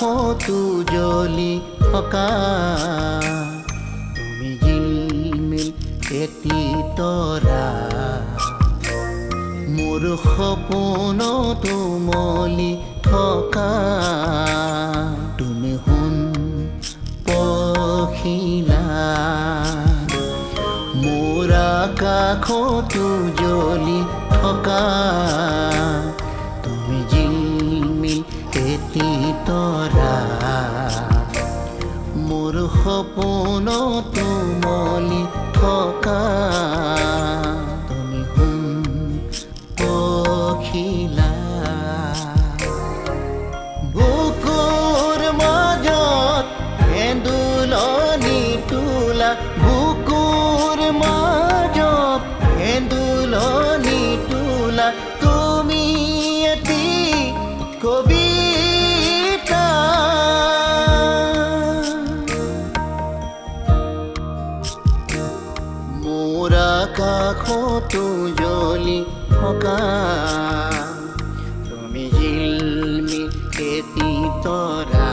আকাশতো জ্বলি থকা তুমি জিলমিল এটি তৰা মোৰ সপোনতো মলি থকা তুমি সোণ পখিলা মোৰ আকাশতো জ্বলি থকা তুমি জিলমিল এটি তৰা মোৰ সপোনতো মলি থকা তুমি সোণ পখিলা বুকুৰ মাজত এন্দোলনি তোলা বুকুৰ মাজত এন্দোলনি তোলা তুমি এটি কবিতা মোৰ আকাশতো জ্বলি থকা তুমি জিলমিল এটি তৰা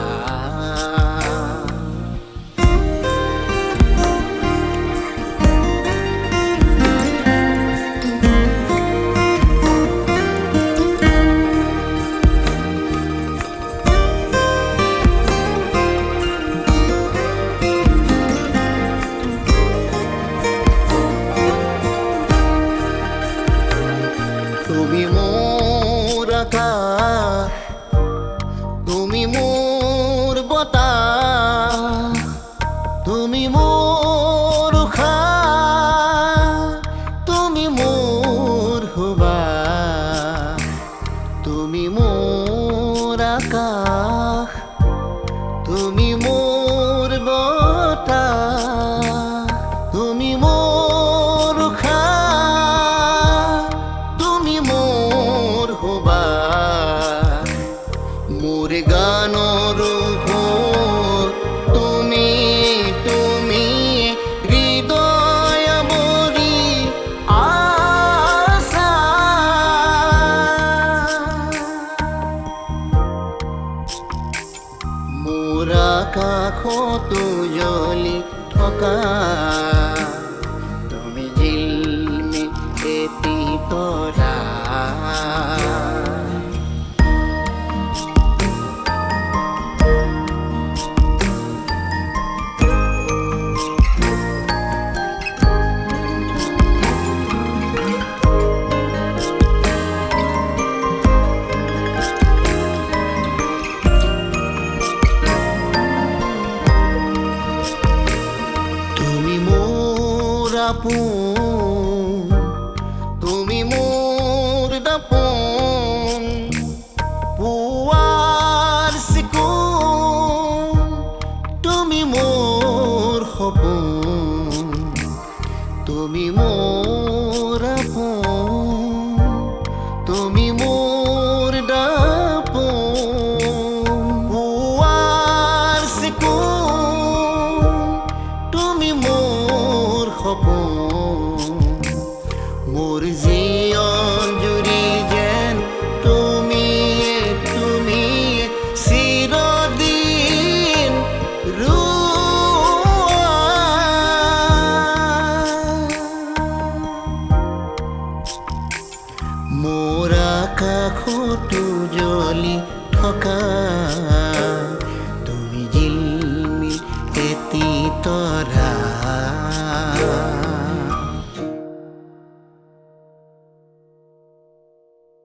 তুমি মোৰ আকাশ তুমি মোৰ বতাহ তুমি মোৰ উশাহ তুমি মোৰ সুবাস তুমি মোৰ আকাশ তুমি মোৰ বতাহ তুমি মোৰ উশাহ তুমি মোৰ সুবাস মোৰ গানৰ সুৰ তুমি তুমি হৃদয় ভৰি আছা মোৰ আকাশতো জ্বলি থকা তুমি জিলমিল এটি তৰা তুমি মোৰ আপোন তুমি মোৰ দাপোন পুৱাৰ চিকুণ তুমি মোৰ সপোন তুমি মোৰ